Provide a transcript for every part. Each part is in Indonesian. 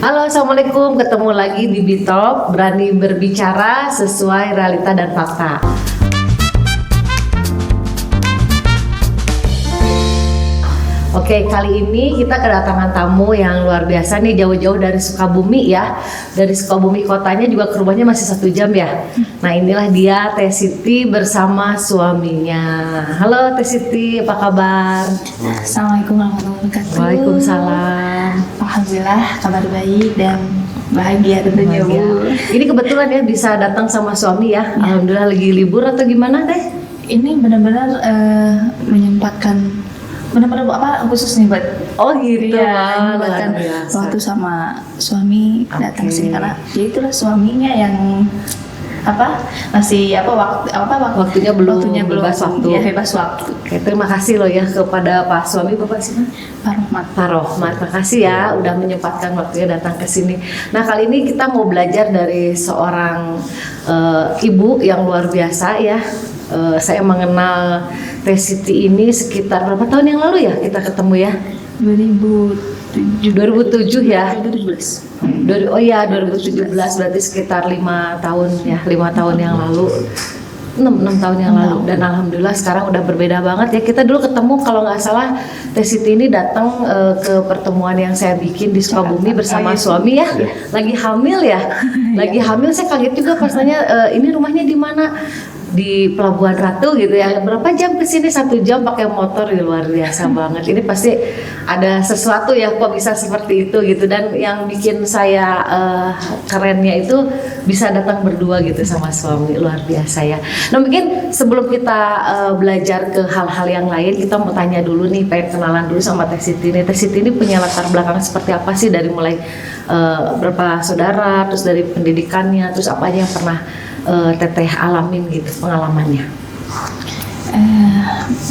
Halo, Assalamualaikum. Ketemu lagi di Bitalk, berani berbicara sesuai realita dan fakta. Oke, kali ini kita kedatangan tamu yang luar biasa nih, jauh-jauh dari Sukabumi ya. Dari Sukabumi kotanya juga ke rumahnya masih 1 jam ya. Nah, inilah dia Teh Siti bersama suaminya. Halo Teh Siti, apa kabar? Assalamualaikum warahmatullahi wabarakatuh. Waalaikumsalam. Alhamdulillah kabar baik dan bahagia tentunya Bu. Ini kebetulan ya bisa datang sama suami ya. Alhamdulillah lagi libur atau gimana Teh? Ini benar-benar menyempatkan benar-benar apa khusus nih buat gitu Bang. menyempatkan waktu sama suami datang sini karena ya itulah suaminya yang waktunya belum bebas waktu. Ya, bebas waktu. Oke, terima kasih loh ya kepada Pak suami, Bapak sini. Pak Rohmat, makasih ya udah menyempatkan waktunya datang ke sini. Nah, kali ini kita mau belajar dari seorang ibu yang luar biasa ya. Saya mengenal Teh Siti ini sekitar berapa tahun yang lalu ya kita ketemu ya? 2007 ya? 2017 berarti sekitar 5 tahun ya, 5 tahun yang lalu. 6 tahun yang lalu, dan alhamdulillah sekarang udah berbeda banget ya. Kita dulu ketemu kalau nggak salah Teh Siti ini datang ke pertemuan yang saya bikin di Sukabumi bersama suami ya. Lagi hamil ya, lagi hamil. Saya kaget juga pas nanya ini rumahnya di mana, di Pelabuhan Ratu gitu ya. Berapa jam ke sini? 1 jam pakai motor ya, luar biasa banget. Ini pasti ada sesuatu ya kok bisa seperti itu gitu. Dan yang bikin saya kerennya itu bisa datang berdua gitu sama suami, luar biasa ya. Nah, mungkin sebelum kita belajar ke hal-hal yang lain, kita mau tanya dulu nih, pengen kenalan dulu sama Teh Siti nih. Teh Siti ini punya latar belakang seperti apa sih, dari mulai berapa saudara, terus dari pendidikannya, terus apa aja yang pernah Teteh alamin gitu pengalamannya.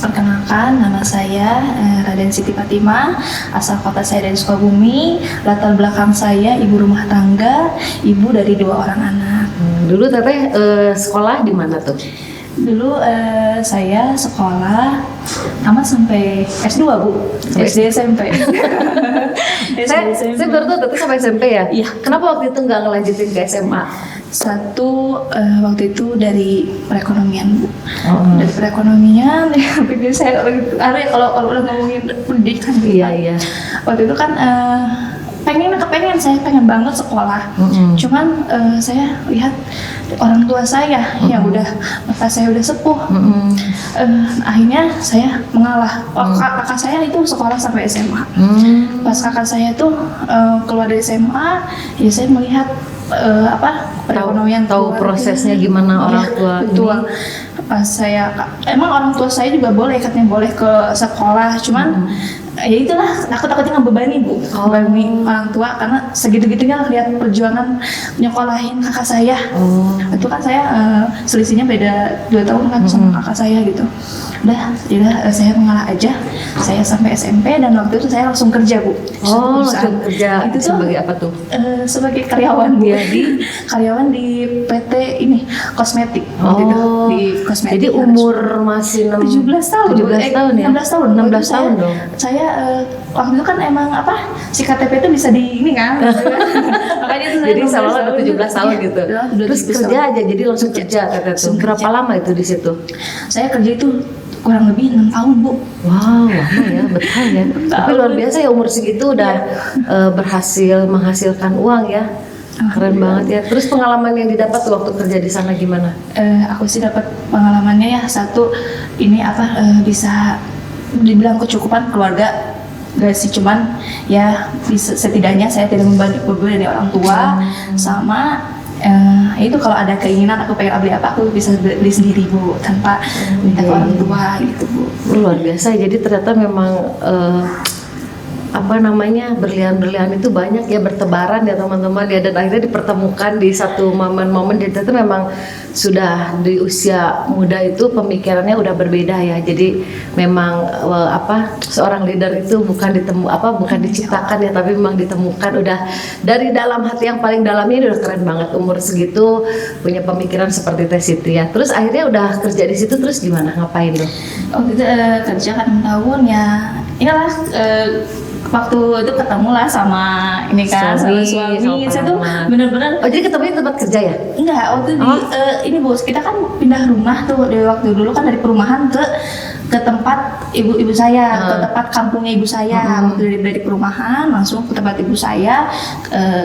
Perkenalkan, nama saya Raden Siti Fatimah, asal kota saya dari Sukabumi. Latar belakang saya ibu rumah tangga, ibu dari 2 orang anak. Dulu Teteh sekolah di mana tuh? Dulu saya sekolah tamat sampai S2 Bu, SD SMP. Saya baru tahu Teteh sampai SMP ya? Iya. Kenapa waktu itu nggak ngelanjutin ke SMA? Satu, waktu itu dari perekonomian Bu. Dari perekonomian, saya kalau udah ngomongin pendidikan gitu. Iya. Waktu itu kan saya pengen banget sekolah. Cuman saya lihat orang tua saya yang bapak saya udah sepuh. Akhirnya saya mengalah. Kakak saya itu sekolah sampai SMA. Pas kakak saya tuh keluar dari SMA, ya saya melihat perekonomian, tahu prosesnya gimana orang tua. Betul. Pas emang orang tua saya juga katanya boleh ke sekolah, cuman ya itulah, aku takutnya ngebebani Bu, ngebebani orang tua karena segitu-gitunya lihat perjuangan nyekolahin kakak saya. Itu kan saya selisihnya beda 2 tahun kan sama kakak saya gitu. Udah saya mengalah aja. Saya sampai SMP dan waktu itu saya langsung kerja Bu. Langsung kerja. Itu sebagai apa tuh? Sebagai karyawan Bu. Karyawan di PT ini kosmetik. Di kosmetik. Jadi umur masih 17 tahun. 17 tahun ya? 16 tahun. 16 tahun dong. Saya waktu itu kan emang si KTP itu bisa di ini kan. Makanya itu jadi sama 17 tahun gitu. Terus kerja aja, jadi langsung kerja tuh. Berapa lama itu di situ? Saya kerja itu kurang lebih 6 tahun Bu. Wow, lama ya, betah ya. Tapi luar biasa ya, umur segitu udah berhasil menghasilkan uang ya. Keren banget ya. Terus pengalaman yang didapat waktu kerja di sana gimana? Aku sih dapat pengalamannya ya, satu ini bisa dibilang kecukupan keluarga. Gak sih, cuman ya setidaknya saya tidak membebani dari orang tua. Sama itu kalau ada keinginan aku pengen beli apa, aku bisa beli sendiri Bu, tanpa minta ke orang tua gitu Bu. Luar biasa. Jadi ternyata memang berlian-berlian itu banyak ya, bertebaran ya teman-teman ya, dan akhirnya dipertemukan di satu momen-momen. Jadi itu memang sudah di usia muda itu pemikirannya udah berbeda ya. Jadi memang seorang leader itu bukan diciptakan ya, tapi memang ditemukan udah dari dalam hati yang paling dalamnya. Udah keren banget umur segitu punya pemikiran seperti Teh Siti ya. Terus akhirnya udah kerja di situ, terus gimana, ngapain tuh? Waktu itu kerja kan 6 tahun ya. Inilah waktu itu ketemu lah sama ini kan Suami, sama suami. sama Saya tuh pasangan. bener-bener Oh jadi ketemunya di tempat kerja ya? enggak, waktu di ini bos, kita kan pindah rumah tuh dari waktu dulu kan dari perumahan ke tempat ibu saya, ke tempat kampungnya ibu saya. Waktu dari perumahan langsung ke tempat ibu saya,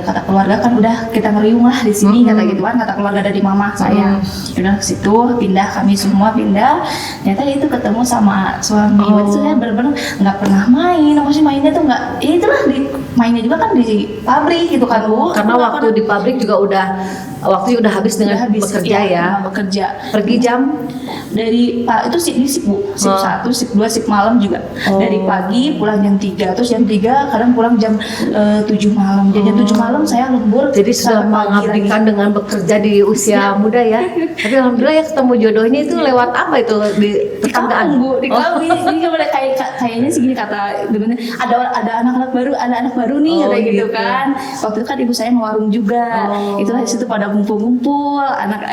kata keluarga kan udah kita ngeriung lah di sini kata gitu kan, kata keluarga dari mama saya. Udah ke situ pindah, kami semua pindah. Ternyata itu ketemu sama suami. Waktu itu saya benar-benar nggak pernah main, maksudnya mainnya tuh nggak, ya itulah mainnya juga kan di pabrik gitu kan Bu. Karena waktu di pabrik juga waktunya udah habis dengan bekerja ya. Bekerja. Pergi jam Dari itu sip Bu, sip 1, sip 2, sip malam juga. Dari pagi pulang jam 3, terus jam 3 kadang pulang jam 7 malam. Jam 7 malam saya lembur. jadi sudah mengabdikan dengan bekerja di usia muda ya. Tapi alhamdulillah ya ketemu jodohnya itu lewat apa itu di tetanggaan? Bu, di kami. Jadi kayaknya sih gini kata bener, ada anak-anak baru, anak-anak baru nih kayak gitu kan. Waktu itu kan ibu saya ngewarung juga. Itulah di situ pada ngumpul-ngumpul, anak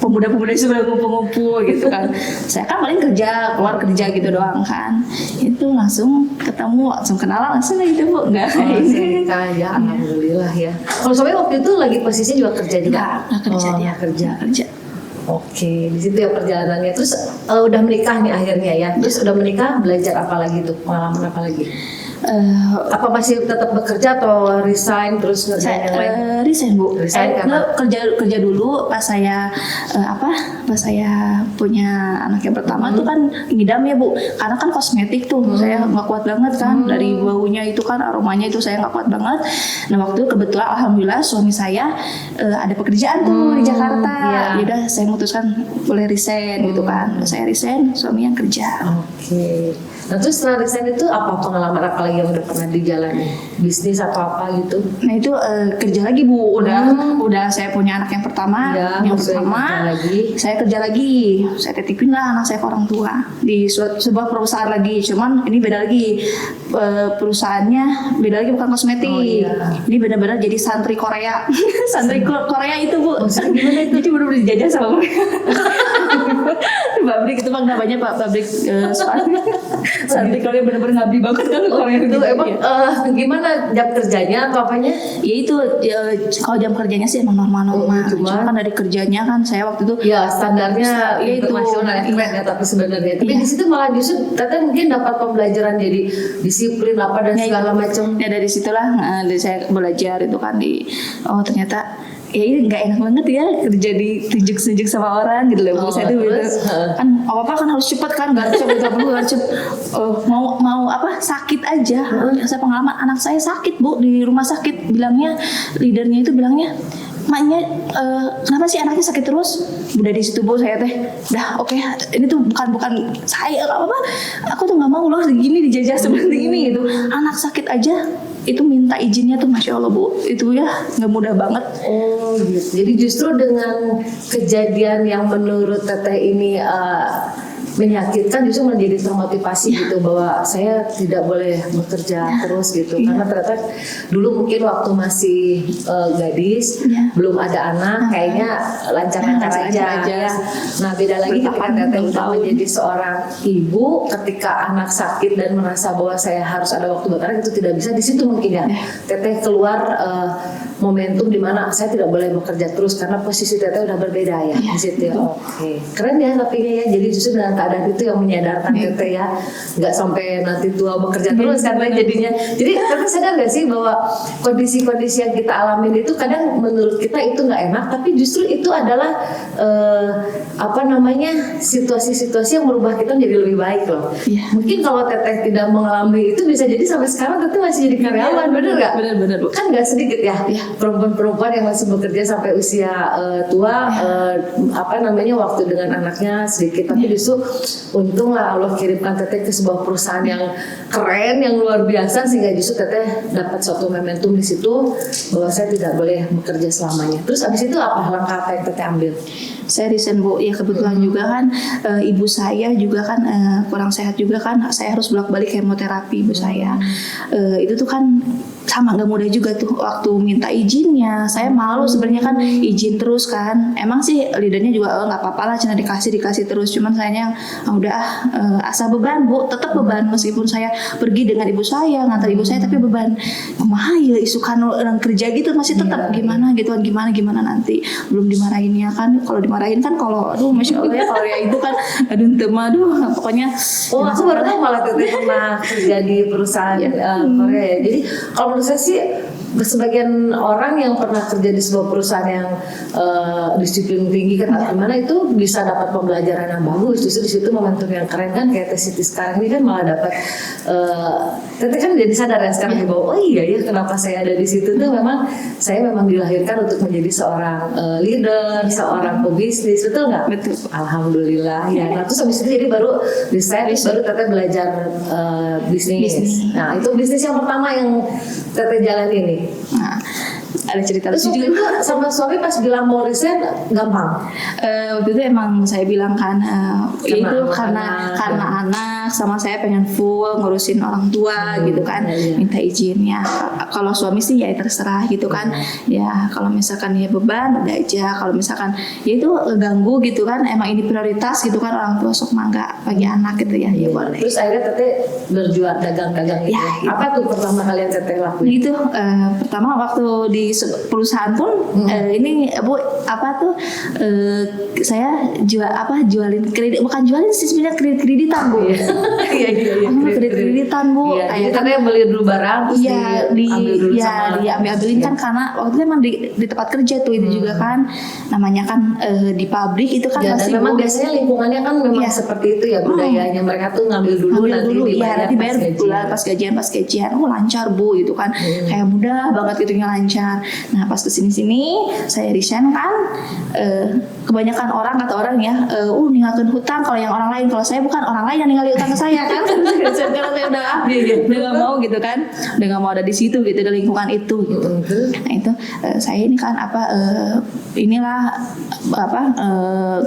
pemuda-pemuda itu pada ngumpul-ngumpul gitu kan. Saya kan paling keluar kerja gitu doang kan. Itu langsung ketemu, langsung kenalan langsung gitu Bu. Enggak Nikah aja, alhamdulillah ya. Kalau suami waktu itu lagi posisinya juga kerja juga. Nggak kerja dia. Kerja. Oke, di situ ya perjalanannya. Terus udah menikah nih akhirnya ya. Terus udah menikah belajar apa lagi tuh? Pengalaman apa lagi? Apa masih tetap bekerja atau resign terus ngerjain yang lain? Resign Bu. Resign karena? kerja dulu pas saya punya anak yang pertama tuh kan ngidam ya Bu, karena kan kosmetik tuh saya nggak kuat banget kan, dari baunya itu kan, aromanya itu saya nggak kuat banget. Nah waktu itu kebetulan alhamdulillah suami saya ada pekerjaan tuh di Jakarta. Ya udah saya memutuskan boleh resign gitu kan. Saya resign, suami yang kerja. Oke. Nah terus setelah resign itu apa pengalaman apa lagi yang udah pernah dijalani? Bisnis atau apa gitu? Nah itu kerja lagi Bu, udah saya punya anak yang pertama, yang pertama saya kerja lagi, saya titipin lah anak saya ke orang tua di sebuah perusahaan lagi, cuman ini beda lagi, perusahaannya beda lagi, bukan kosmetik, ini benar-benar jadi santri Korea, santri Korea itu Bu, gimana itu? Jadi benar-benar dijajah sama mereka. Pabrik itu bang namanya pabrik santri Korea, benar-benar ngabdi banget kan Korea itu emang gimana jam kerjanya atau apanya? Ya itu kalau jam kerjanya sih emang normal-normal. Cuma kan dari kerjanya kan saya waktu itu ya standarnya internasional ya keren ya, tapi sebenarnya tapi di situ malah justru Teteh mungkin dapat pembelajaran jadi disiplin apa dan segala macam. Ya dari situlah saya belajar itu kan ternyata ya ini nggak enak banget ya kerja ditunjuk-tunjuk sama orang gitu loh. Saya tuh kan apa kan harus cepat kan, nggak cepet mau apa sakit aja. Saya pengalaman anak saya sakit Bu di rumah sakit, bilangnya leadernya itu bilangnya, maknya kenapa sih anaknya sakit terus? Udah di situ Bu saya dah oke, ini tuh bukan saya apa aku tuh nggak mau loh gini dijajah seperti ini gitu. Anak sakit aja itu minta izinnya tuh Masya Allah Bu, itu ya nggak mudah banget. Oh gitu. Jadi justru dengan kejadian yang menurut Teteh ini menyakitkan justru menjadi termotivasi gitu bahwa saya tidak boleh bekerja terus gitu karena ternyata dulu mungkin waktu masih gadis belum ada anak kayaknya lancar-lancar aja. Nah beda lagi ketika Teteh udah menjadi seorang ibu, ketika anak sakit dan merasa bahwa saya harus ada waktu buat anak, itu tidak bisa. Di situ mungkin ya Teteh keluar momentum di mana saya tidak boleh bekerja terus karena posisi Teteh udah berbeda ya di situ. Oke. Keren ya tapi ya, jadi justru dengan keadaan itu yang menyadarkan Teteh ya, nggak sampai nanti tua bekerja terus kan jadinya. Jadi Teteh sadar nggak sih bahwa kondisi-kondisi yang kita alamin itu kadang menurut kita itu nggak enak, tapi justru itu adalah situasi-situasi yang merubah kita menjadi lebih baik loh. Mungkin kalau Teteh tidak mengalami itu bisa jadi sampai sekarang Teteh masih jadi karyawan, bener nggak? Bener. Kan nggak sedikit ya perempuan-perempuan yang masih bekerja sampai usia tua, waktu dengan anaknya sedikit, tapi justru untunglah Allah kirimkan Teteh ke sebuah perusahaan yang keren, yang luar biasa, sehingga justru Teteh dapat suatu momentum di situ bahwa saya tidak boleh bekerja selamanya. Terus abis itu apa langkah apa yang Teteh ambil? Saya resign Bu, ya kebetulan juga kan ibu saya juga kan kurang sehat juga kan, saya harus bolak-balik kemoterapi ibu saya. Itu tuh kan sama nggak mudah juga tuh waktu minta izinnya. Saya malu sebenarnya kan, izin terus kan. Emang sih leadernya juga nggak apa-apa lah, cina dikasih terus. Cuman sayangnya udah asa beban Bu, tetap beban meskipun saya pergi dengan ibu saya, ngantar ibu saya, tapi beban. Kumaha ya isukan orang kerja gitu masih tetap gimana gitu kan, gimana nanti belum dimarahinnya kan. Kalau dimarahin kan kalau aduh masya Allah ya, kalau ya itu kan aduh tema aduh pokoknya. Oh, aku baru tahu malah Teteh pernah kerja di perusahaan Korea ya. Jadi kalau menurut saya sih sebagian orang yang pernah kerja di sebuah perusahaan yang disiplin tinggi ketat gimana itu bisa dapat pembelajaran yang bagus. Justru di situ momentum yang keren kan, kayak Teh Siti sekarang ini kan malah dapat Teteh kan jadi sadar ya sekarang di bawah, oh iya ya kenapa saya ada di situ tuh memang saya memang dilahirkan untuk menjadi seorang leader, seorang pebisnis, betul nggak? Betul. Alhamdulillah ya. Nah terus habis itu jadi baru desain, baru Teteh belajar bisnis. Nah itu bisnis yang pertama yang Teteh jalan ini. Nah, ada cerita Terus lucu waktu juga. itu sama suami pas bilang mau resign gampang. Waktu itu emang saya bilang kan itu anak-anak, karena anak sama saya pengen full ngurusin orang tua gitu kan, minta izinnya. Kalau suami sih ya terserah gitu kan. Ya kalau misalkan ya beban udah aja, kalau misalkan ya itu ganggu gitu kan, emang ini prioritas gitu kan, orang tua sok mangga bagi anak gitu ya, ya boleh. Terus akhirnya Teteh berjuang dagang-dagang gitu. Ya, gitu. Apa tuh pertama kalian Teteh lakuin? Gitu pertama waktu di perusahaan pun ini Bu apa tuh saya jualin kredit, bukan jualin sih sebenarnya, kreditan Bu. Iya. Kreditan Bu. Iya, jadi Teteh beli dulu barang terus diambil dulu sama diambilin kan, karena waktu itu emang di tempat kerja tuh itu juga kan, namanya kan di pabrik itu kan ya, pasti dan memang Bu, biasanya lingkungannya kan memang seperti itu ya budayanya, mereka tuh ngambil dulu nanti dibayar bulan pas gajian oh lancar Bu gitu kan, kayak mudah banget gitu lancar. Nah pas kesini saya resign kan, kebanyakan orang kata orang ya, ninggalin hutang kalau yang orang lain, kalau saya bukan orang lain yang ninggalin hutang ke saya kan. Karena saya udah nggak mau gitu kan, udah nggak mau ada di situ gitu, di lingkungan itu gitu. Nah itu saya ini kan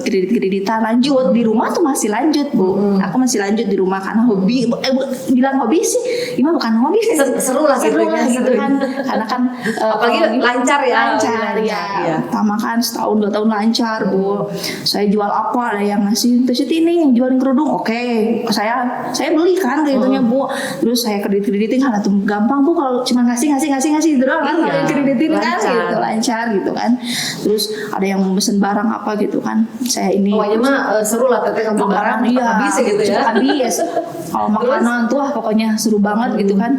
kreditan lanjut di rumah tuh masih lanjut Bu. Aku masih lanjut di rumah karena hobi, bilang hobi sih, gimana bukan hobi sih, seru lah gitu kan, karena kan apalagi lancar ya. Pertama kan setahun 2 tahun lancar Bu. Saya jual apa, ada yang ngasih terus ini jualin kerudung, oke. Saya beli kan kreditnya Bu. Terus saya kreditin kan itu gampang Bu, kalau cuma ngasih gitu doang kan, kalau kreditin kan gitu lancar gitu kan. Terus ada yang mau pesen barang apa gitu kan, saya ini pokoknya mah seru lah Teteh ngambil barang habis gitu ya. Habis. Kalau makanan tuh pokoknya seru banget gitu kan.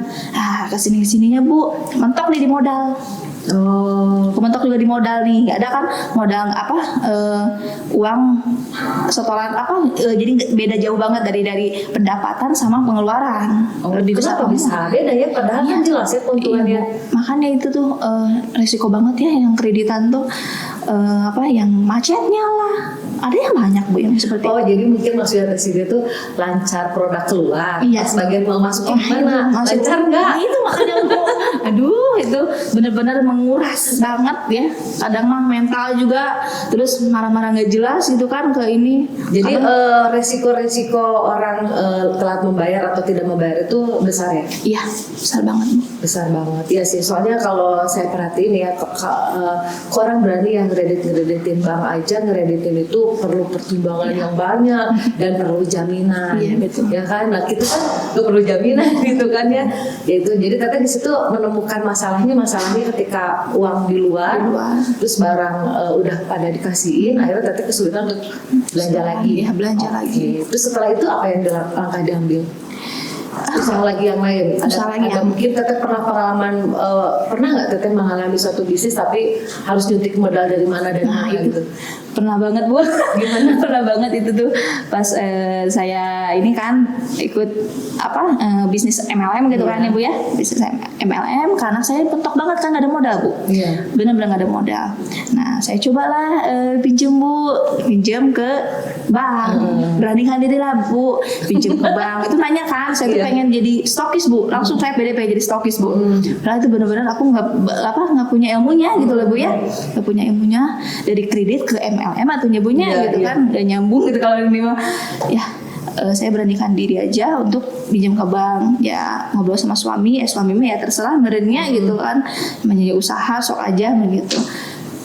Kesininya Bu, mentok nih di modal. Kementok juga di modal nih, nggak ada kan modal uang setoran jadi beda jauh banget dari pendapatan sama pengeluaran. Kenapa bisa beda ya? Padahal kan jelas ya keuntungannya. Makanya itu tuh resiko banget ya yang kreditan tuh, yang macetnya lah. Ada yang banyak Bu yang seperti itu. Jadi mungkin maksudnya dia tuh lancar produk keluar, sebagian uang masuk mana? Lancar nggak? Itu makanya Bu, aduh itu benar-benar menguras banget ya. Kadang mah mental juga, terus marah-marah nggak jelas gitu kan ke ini. Jadi resiko-resiko orang telat membayar atau tidak membayar itu besar ya? Iya, besar banget Bu. Besar banget, iya sih. Soalnya kalau saya perhatiin ya, orang berani yang ngereditin bank aja, ngereditin itu perlu pertimbangan yang banyak dan perlu jaminan. Iya betul. Ya kan, nah kita kan nggak perlu jaminan gitu kan ya. Itu jadi Teteh di situ menemukan masalahnya ketika uang di luar. Terus barang udah pada dikasihin, akhirnya Teteh kesulitan untuk belanja lagi. Ya belanja lagi. Terus setelah itu apa yang langkah diambil? Usaha lagi yang lain. Ada mungkin Teteh pernah pengalaman, pernah nggak Teteh mengalami suatu bisnis tapi harus nyuntik modal dari mana gitu? Pernah banget Bu. Gimana? Pernah banget itu tuh pas saya ini kan ikut bisnis MLM gitu kan ya Bu ya, bisnis MLM karena saya pentok banget kan nggak ada modal Bu. Benar-benar nggak ada modal. Nah saya cobalah pinjam Bu, pinjam ke bank, beranikan diri lah Bu, pinjam ke bank. Itu nanya kan, saya tuh pengen jadi stokis Bu, langsung saya PDP jadi stokis Bu. Karena itu benar-benar aku nggak punya ilmunya gitu loh Bu ya, nggak punya ilmunya dari kredit ke MLM atau nyabunya gitu kan, nggak nyambung gitu kalau ini mah ya. saya beranikan diri aja untuk pinjam ke bank, ya ngobrol sama suami mah ya terserah merennya gitu kan, namanya usaha sok aja begitu.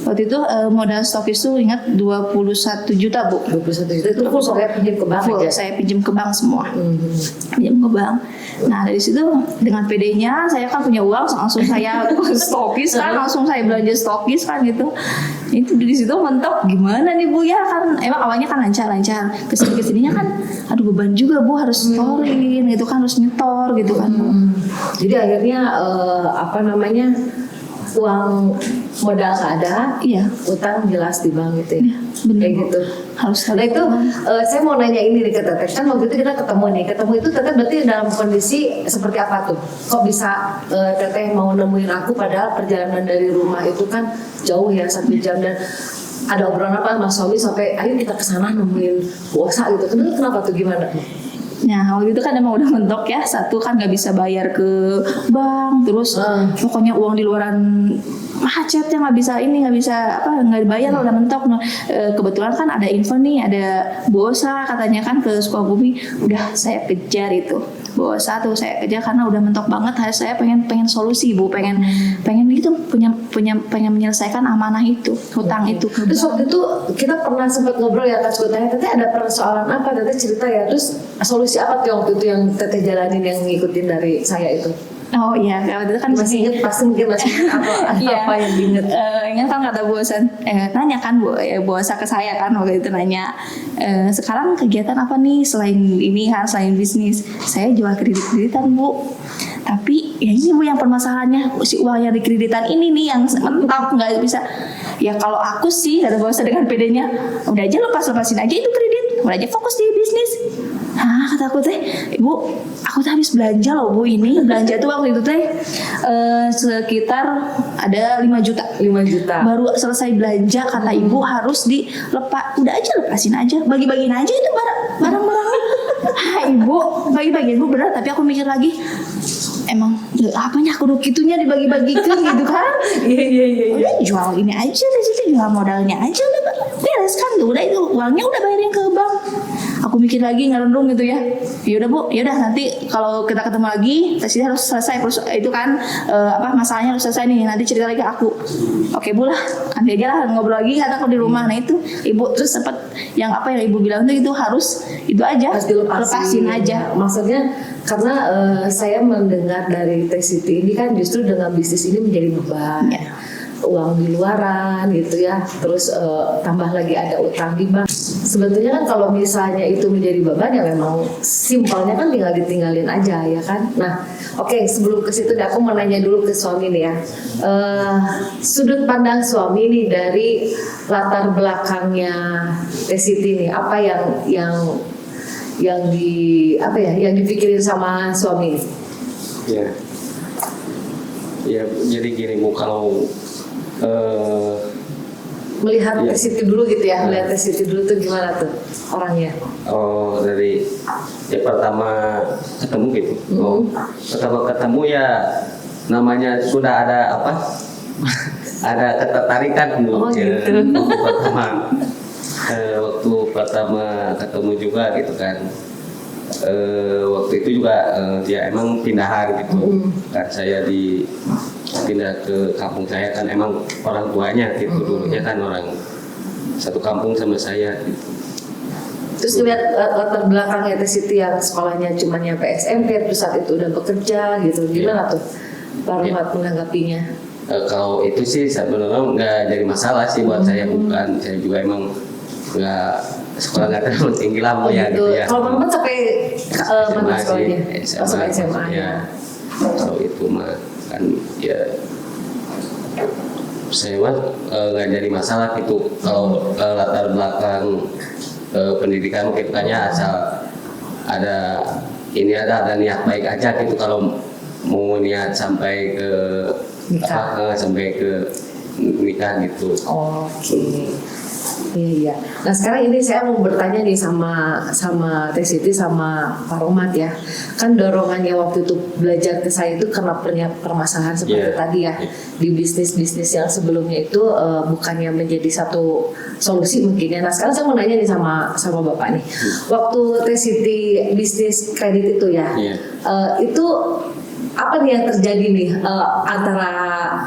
Waktu itu modal stokis tuh ingat 21 juta Bu. 21 juta itu full saya pinjam ke bank Full, aja. saya pinjam ke bank semua. Pinjam ke bank. Nah dari situ dengan PD-nya saya kan punya uang, langsung saya stokis kan, langsung saya belanja stokis kan gitu. Itu di situ mentok gimana nih Bu ya, kan emang awalnya kan lancar. Kesininya kan aduh beban juga Bu, harus storin gitu kan, harus nyetor gitu kan Bu. Jadi akhirnya uang modal nggak ada, Iya. utang jelas di bank gitu ya. Iya, bener, Kayak Bu. gitu. Harus Nah itu saya mau nanya ini nih ke Teteh, kan waktu itu kita ketemu itu Teteh berarti dalam kondisi seperti apa tuh? Kok bisa Teteh mau nemuin aku padahal perjalanan dari rumah itu kan jauh ya 1 jam, dan ada obrolan apa sama suami sampai ayo kita kesana nemuin Bu Osa gitu. Kenapa tuh, gimana? Nah waktu itu kan emang udah mentok ya, satu kan nggak bisa bayar ke bank, terus pokoknya uang di luaran macet yang nggak bisa dibayar lah, udah mentok. Nah, kebetulan kan ada info nih, ada Bu Osa katanya kan ke Sukabumi, udah saya kejar itu Bu Osa tuh, saya kejar karena udah mentok banget. Saya pengen solusi Bu, pengen gitu, pengen menyelesaikan amanah itu, hutang itu. Terus waktu itu kita pernah sempat ngobrol ya Kak, tanya Teteh ada persoalan apa, Teteh cerita ya, terus solusi apa tuh waktu itu yang Teteh jalanin yang ngikutin dari saya itu? Oh iya, waktu itu kan Masih inget, pasti mungkin masih inget apa yang diinget. Ingat kan kata Bu Osa, nanya kan Bu Osa ke saya kan waktu itu nanya, sekarang kegiatan apa nih selain ini kan, selain bisnis? Saya jual kreditan Bu. Tapi ya ini Bu yang permasalahannya, si uang yang dikreditan ini nih yang mentok nggak bisa. Ya kalau aku sih kata Bu Osa dengan PD-nya, udah aja lepasin aja itu kredit, udah aja fokus di bisnis. Nah kata aku teh, Ibu, aku tuh habis belanja loh Bu, ini belanja tuh waktu itu teh sekitar ada 5 juta. 5 juta. Baru selesai belanja kata Ibu harus udah aja lepasin aja, bagi-bagiin aja itu barang-barangnya. Ibu, bagi-bagiin Bu benar, tapi aku mikir lagi, emang apanya aku gitunya dibagi-bagikan gitu kan? Iya. Udah jual ini aja dari situ, jual modalnya aja udah beres kan tuh, udah itu uangnya udah bayarin ke bank. Aku mikir lagi ngerendung gitu ya. Yaudah Bu, yaudah nanti kalau kita ketemu lagi, tesnya harus selesai itu kan masalahnya harus selesai nih. Nanti cerita lagi ke aku. Oke Bu lah, nanti aja lah ngobrol lagi kata aku di rumah. Nah itu Ibu terus sempat yang Ibu bilang itu harus itu aja, harus lepasin aja. Maksudnya karena saya mendengar dari Teh Siti ini kan justru dengan bisnis ini menjadi beban. Ya. Uang di luaran gitu ya, terus tambah lagi ada utang di bank. Sebetulnya kan kalau misalnya itu menjadi beban ya memang simpelnya kan tinggal ditinggalin aja ya kan. Nah oke, sebelum ke situ aku mau nanya dulu ke suami nih ya, sudut pandang suami nih dari latar belakangnya Teh Siti nih, apa yang dipikirin sama suami nih? Ya jadi gini Bu, kalau melihat Teh Siti dulu gitu ya, melihat Teh Siti dulu tuh gimana tuh orangnya? Oh dari pertama ketemu gitu. Pertama ketemu ya namanya sudah ada ada ketertarikan Bu. Gitu. Waktu pertama ketemu juga gitu kan. Waktu itu juga ya emang pindahan gitu. Kan saya pindah ke kampung saya kan, emang orang tuanya gitu dulunya kan orang satu kampung sama saya gitu. Terus ngeliat latar belakangnya Teh Siti yang sekolahnya cuma nyampe SMP, terus saat itu udah bekerja gitu, gimana tuh Pak Rumat menanggapinya? Kalau itu sih sebenarnya nggak jadi masalah sih buat saya, bukan saya juga emang nggak sekolah nggak terlalu tinggi lah Bu ya gitu ya. Kalau Mamat sampai mana sekolahnya? Sampai SMA ya. Kalau itu mah kan ya saya mah nggak jadi masalah gitu. Kalau latar belakang pendidikan mungkin tanya asal ada niat baik aja gitu. Kalau mau niat sampai ke nikah, sampai ke nikah gitu. Oke. Iya. Nah sekarang ini saya mau bertanya nih sama Teh Siti sama Pak Romat ya. Kan dorongannya waktu itu belajar ke saya itu karena permasalahan seperti tadi ya. Di bisnis yang sebelumnya itu bukannya menjadi satu solusi mungkin ya. Nah sekarang saya mau nanya nih sama Bapak nih. Waktu Teh Siti bisnis kredit itu ya, itu apa nih yang terjadi nih antara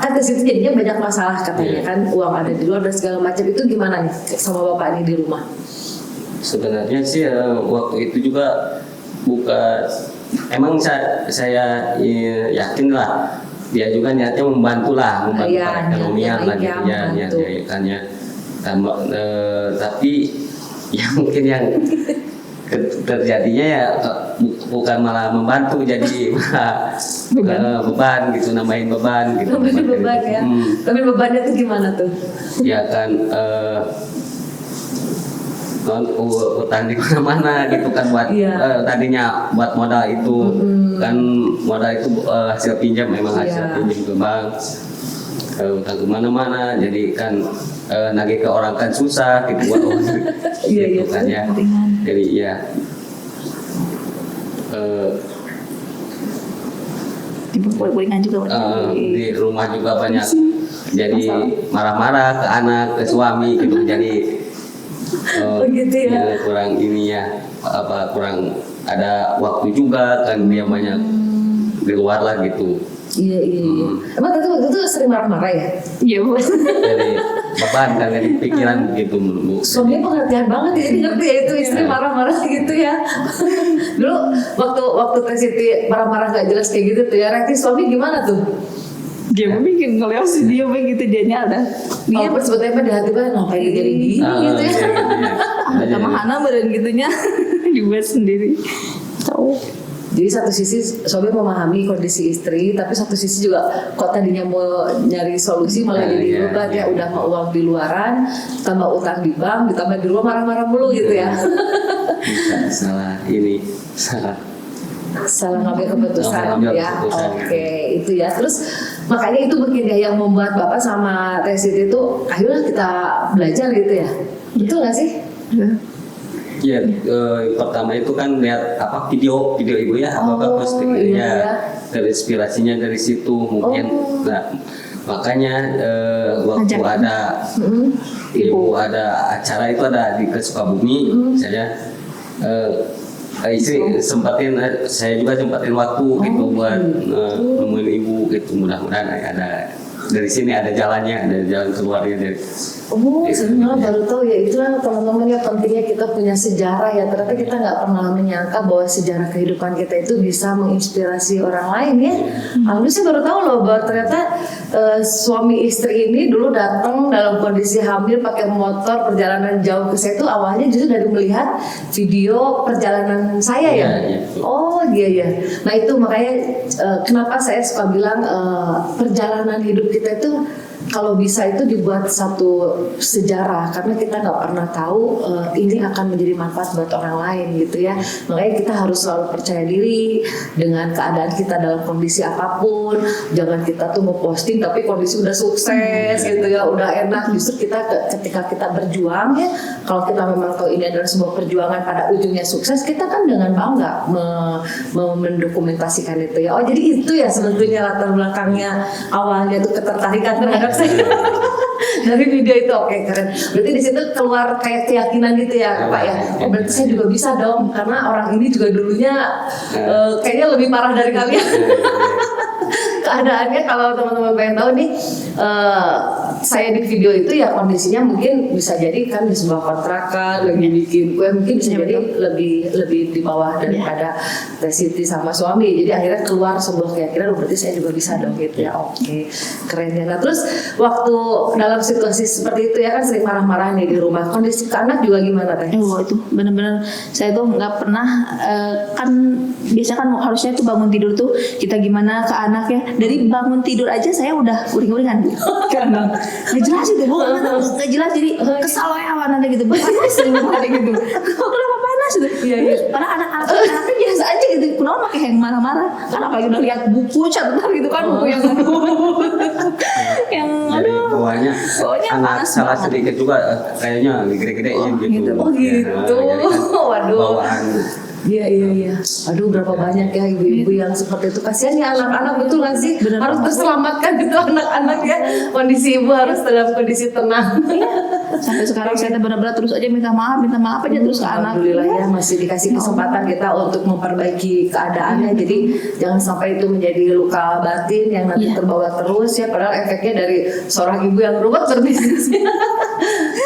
kan di situ jadinya banyak masalah katanya kan, uang ada di luar dan segala macam, itu gimana nih sama Bapak nih di rumah? Sebenarnya sih waktu itu juga bukan, emang saya yakin lah dia juga niatnya membantu perekonomian lah gitu ya, niatnya tapi ya mungkin yang terjadinya ya bukan malah membantu, jadi beban gitu, nambahin beban gitu. Nambahin beban ya. Tapi bebannya tuh gimana tuh? Ya kan utang di mana-mana gitu kan buat tadinya buat modal itu kan, modal itu hasil pinjam, memang hasil pinjam ke bank, utang kemana-mana, jadi kan nagih ke orang kan susah gitu buat gitu kan ya. Jadi ya di rumah juga banyak jadi marah-marah ke anak, ke suami gitu, jadi gitu ya. Kurang ini ya, kurang ada waktu juga kan, dia banyak di luar lah gitu. Iya. Emang waktu itu sering marah-marah ya? Iya Bu. Jadi beban kan, jadi pikiran gitu Bu. Suaminya pengertian banget ya, jadi ngerti ya itu istri marah-marah gitu ya. Dulu waktu Teh Siti marah-marah gak jelas kayak gitu tuh ya, reaksi suami gimana tuh? Dia bikin ngeliat si dia begitu, dia nyada. Dia sebetulnya di hati banget ngapain jadi gini gitu ya. Sama Hana beren gitunya juga sendiri. Tahu. Jadi satu sisi suami memahami kondisi istri, tapi satu sisi juga kok tadinya mau nyari solusi malah jadi beban ya, udah mau uang di luaran, tambah utang di bank, ditambah di rumah marah-marah mulu gitu ya. Salah ngambil keputusan ya. Oke, itu ya. Terus makanya itu mungkin ya yang membuat Bapak sama Teh Siti itu ayolah kita belajar gitu ya. Betul nggak sih? Ya, pertama itu kan lihat video ibu ya, apa postingnya, terinspirasinya dari situ mungkin. Nah, makanya waktu ada ibu ada acara itu ada di Sukabumi, saya istri saya juga sempatin waktu gitu buat nemuin ibu gitu. Mudah-mudahan ada dari sini ada jalannya, ada jalan keluarnya dari. Saya malah baru tahu ya, itulah teman-teman ya, pentingnya kita punya sejarah ya. Ternyata kita nggak pernah menyangka bahwa sejarah kehidupan kita itu bisa menginspirasi orang lain ya. Alhamdulillah saya baru tahu loh bahwa ternyata suami istri ini dulu datang dalam kondisi hamil pakai motor perjalanan jauh ke saya itu awalnya justru dari melihat video perjalanan saya ya. Oh iya. Nah itu makanya kenapa saya suka bilang perjalanan hidup kita itu kalau bisa itu dibuat satu sejarah, karena kita nggak pernah tahu ini akan menjadi manfaat buat orang lain gitu ya. Makanya kita harus selalu percaya diri dengan keadaan kita dalam kondisi apapun. Jangan kita tuh mau posting tapi kondisi udah sukses gitu ya, udah enak. Justru kita ketika kita berjuang ya, kalau kita memang tahu ini adalah sebuah perjuangan pada ujungnya sukses, kita kan dengan bangga mendokumentasikan itu ya. Oh jadi itu ya sebetulnya latar belakangnya awalnya tuh ketertarikan terhadap dari video itu. Oke, keren. Berarti di situ keluar kayak keyakinan gitu ya Pak ya. Oh, berarti saya juga bisa dong, karena orang ini juga dulunya kayaknya lebih parah dari kalian. Keadaannya kalau teman-teman pengen tahu nih, saya di video itu ya kondisinya mungkin bisa jadi kan di sebuah kontrakan lagi bikin kue, mungkin bisa jadi lebih di bawah daripada Teh Siti sama suami. Jadi akhirnya keluar sebuah keyakinan, berarti saya juga bisa dong gitu ya. Oke, keren ya. Nah terus waktu dalam situasi seperti itu ya kan sering marah-marah nih di rumah. Kondisi ke anak juga gimana Teh? Itu benar-benar saya tuh nggak pernah kan biasanya kan harusnya tuh bangun tidur tuh kita gimana ke anak ya. Dari bangun tidur aja saya udah uring-uringan karena nggak jelas gitu, nggak jelas, jadi kesal ya nanti gitu, panas gitu, kenapa panas gitu, karena anak-anaknya biasa aja gitu, kenapa pakai yang marah-marah, kan apalagi udah lihat buku catatan gitu kan, buku yang aduh, bawahnya kayaknya anak panas salah banget. sedikit juga kayaknya gede-gedein gitu. Oh gitu. Ya, jadi kan Waduh. bawaan. Iya. Aduh, berapa banyak ya ibu-ibu yang seperti itu. Kasihan ya anak-anak, betul nggak sih? Harus terselamatkan gitu anak-anak ya. Kondisi ibu harus dalam kondisi tenang. Sampai sekarang saya benar-benar terus aja minta maaf aja terus ke anak. Alhamdulillah ya masih dikasih kesempatan kita untuk memperbaiki keadaannya. Jadi jangan sampai itu menjadi luka batin yang nanti terbawa terus ya. Padahal efeknya dari seorang ibu yang ruwet berbisnis.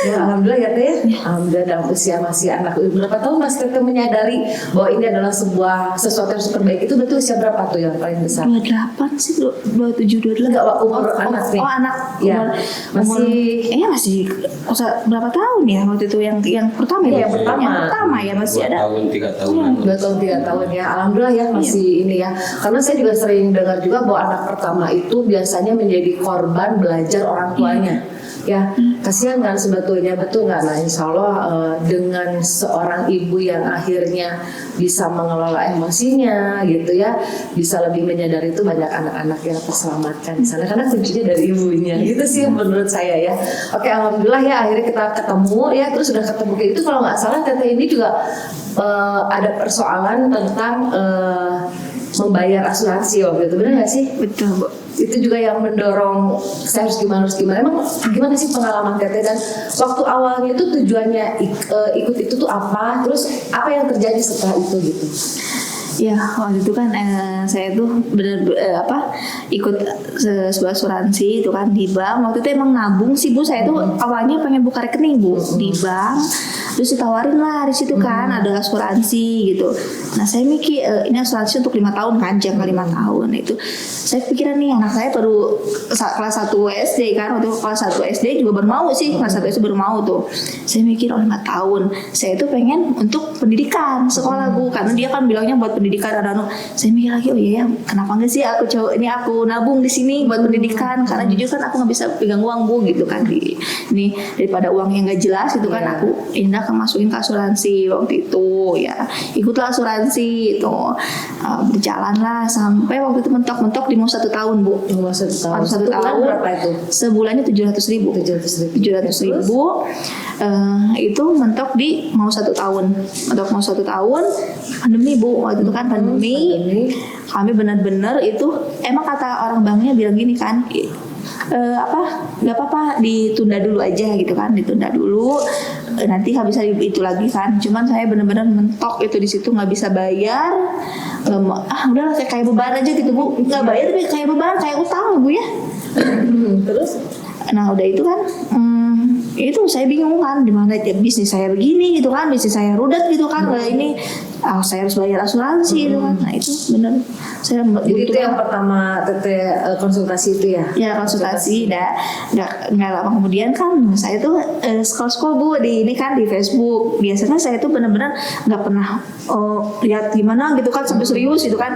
Ya alhamdulillah ya Teh. Alhamdulillah dalam usia masih anak. Berapa tahun Mas Tete menyadari bahwa ini adalah sesuatu yang harus diperbaiki? Itu betul usia berapa tuh yang paling besar? 28 sih, 27, 28. Enggak, umur anak nih. Oh anak, Ya, masih berapa tahun ya waktu itu yang pertama Iya, ya? yang pertama. Yang pertama ya masih 2 ada. tahun 3 tahunan. 2 tahun 3 tahun ya, alhamdulillah ya masih ini ya. Karena saya juga sering dengar juga bahwa anak pertama itu biasanya menjadi korban belajar orang tuanya. Ya, kasihan kan sebetulnya, betul nggak? Nah, insya Allah dengan seorang ibu yang akhirnya bisa mengelola emosinya gitu ya, bisa lebih menyadari itu, banyak anak-anak yang terselamatkan di sana karena kuncinya dari ibunya. Gitu sih menurut saya ya. Oke, alhamdulillah ya akhirnya kita ketemu ya, terus sudah ketemu kayak itu. Kalau nggak salah Teteh ini juga ada persoalan tentang membayar asuransi waktu itu, benar nggak sih? Betul, Bu. Itu juga yang mendorong saya harus gimana. Emang gimana sih pengalaman Teteh, dan waktu awalnya itu tujuannya ikut itu tuh apa, terus apa yang terjadi setelah itu gitu? Ya waktu itu kan saya tuh ikut sebuah asuransi itu kan di bank. Waktu itu emang nabung sih Bu, saya tuh awalnya pengen buka rekening Bu di bank. Terus ditawarin lah di situ kan ada asuransi gitu. Nah saya mikir ini asuransi untuk 5 tahun kan, jangka 5 tahun itu. Saya pikiran nih anak saya baru kelas 1 SD kan, waktu kelas 1 SD juga baru mau sih, kelas 1 SD baru mau tuh. Saya mikir 5 tahun, saya tuh pengen untuk pendidikan sekolah Bu, karena dia kan bilangnya buat pendidikan ada. Saya mikir lagi, oh iya ya, kenapa enggak sih aku nabung di sini buat pendidikan, karena jujur kan aku nggak bisa pegang uang Bu gitu kan. Ini daripada uang yang nggak jelas gitu kan, aku indah masukin ke asuransi waktu itu ya, ikutlah asuransi itu. Berjalan lah sampai waktu itu mentok di mau 1 tahun Bu. Mau 1 tahun. 1 tahun berapa itu? Sebulannya 700.000. 700.000 itu mentok di mau 1 tahun. Mentok mau 1 tahun pandemi Bu, waktu itu kan pandemi. Kami benar-benar itu emang kata orang banknya bilang gini kan, nggak apa-apa ditunda dulu aja gitu kan, ditunda dulu nanti nggak bisa itu lagi kan. Cuman saya benar-benar mentok itu di situ, nggak bisa bayar, udahlah kayak beban aja gitu Bu, nggak bayar tapi kayak beban, kayak utang Bu ya. Terus Nah udah itu kan itu saya bingung kan, dimana bisnis saya begini gitu kan, bisnis saya rudet gitu kan, ini saya harus bayar asuransi gitu kan. Nah itu benar saya jadi itu yang pertama Teteh konsultasi itu ya? Ya konsultasi, nggak lama kemudian kan saya tuh scroll Bu di ini kan di Facebook. Biasanya saya tuh benar-benar nggak pernah lihat gimana gitu kan sampai serius gitu kan.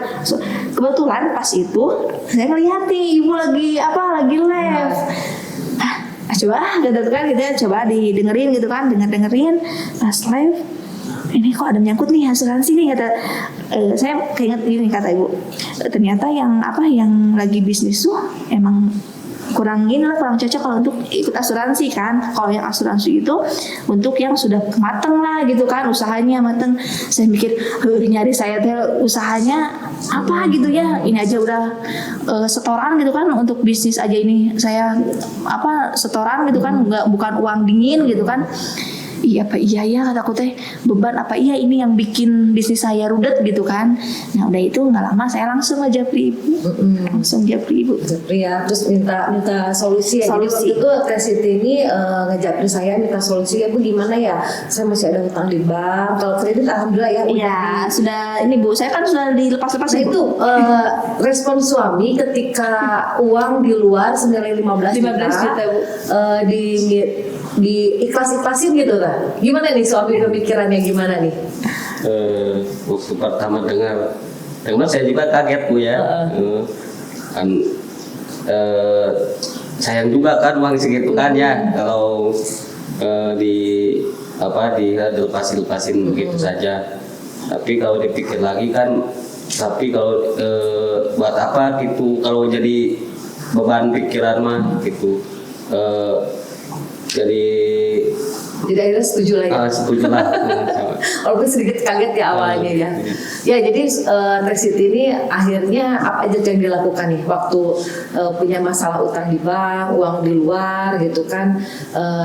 Kebetulan pas itu saya ngeliat nih ibu lagi live. Coba kan gitu ya, coba didengerin gitu kan, dengerin pas live. Ini kok ada menyangkut nih asuransi nih, kata saya keinget gini kata ibu, ternyata yang lagi bisnis tuh emang kurang cocok kalau untuk ikut asuransi kan. Kalau yang asuransi itu untuk yang sudah mateng lah gitu kan, usahanya mateng. Saya mikir nyari saya tuh usahanya apa gitu ya, ini aja udah setoran gitu kan, untuk bisnis aja ini saya setoran gitu kan, bukan uang dingin gitu kan. Iya apa iya ya kataku teh, beban apa iya ini yang bikin bisnis saya rudet gitu kan. Nah udah itu nggak lama saya langsung aja japri ibu, ya, terus minta solusi ya. Solusi. Jadi waktu itu Teh Siti ini ngejapri saya minta solusi ya Bu, gimana ya, saya masih ada hutang di bank, kalau kredit alhamdulillah ya Iya sudah ini Bu, saya kan sudah dilepas-lepas. Nah itu respon suami ketika uang di luar senilai 15 juta Bu. di ikhlas-ikhlasin gitu kan. Gimana nih suami pemikirannya gimana nih? Waktu pertama dengar saya juga kaget Bu ya. Kan sayang juga kan uang segitu kan ya, kalau dilepasin begitu saja. Tapi kalau dipikir lagi kan, kalau buat apa gitu, kalau jadi beban pikiran mah gitu. Jadi akhirnya setuju lah ya. Setuju lah. Walaupun sedikit kaget ya awalnya ya. Ya jadi Teh Siti ini akhirnya apa aja yang dilakukan nih waktu punya masalah utang di bank, uang di luar gitu kan,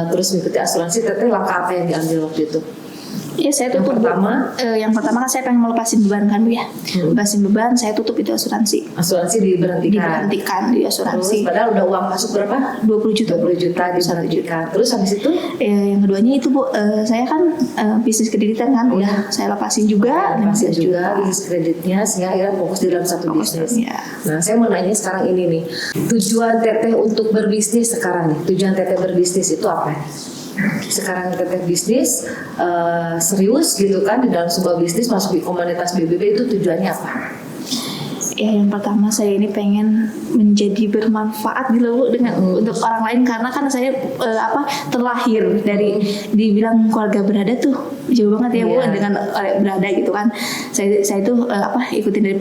terus mengikuti asuransi. Teteh langkah apa yang diambil waktu itu? Ya saya tutup. Yang pertama kan saya pengen melepasin beban kan Bu ya. Lepasin beban, saya tutup itu asuransi. Asuransi diberhentikan Di asuransi. Terus, padahal udah uang masuk berapa? 20 juta. 20 juta diberhentikan. Terus habis itu? Yang keduanya itu Bu, saya kan bisnis kreditan kan, udah saya lepasin juga. Lepasin juga bisnis kreditnya sehingga akhirnya fokus di dalam satu bisnis. Ya. Nah, saya mau nanya sekarang ini nih, tujuan Teteh untuk berbisnis sekarang nih, tujuan Teteh berbisnis itu apa? Sekarang Teteh bisnis serius gitu kan di dalam sebuah bisnis, masuk di komunitas BBB, itu tujuannya apa? Ya yang pertama saya ini pengen menjadi bermanfaat gitu Bu dengan untuk orang lain, karena kan saya terlahir dari dibilang keluarga berada tuh jauh banget ya Bu dengan berada gitu kan. Saya itu ikutin dari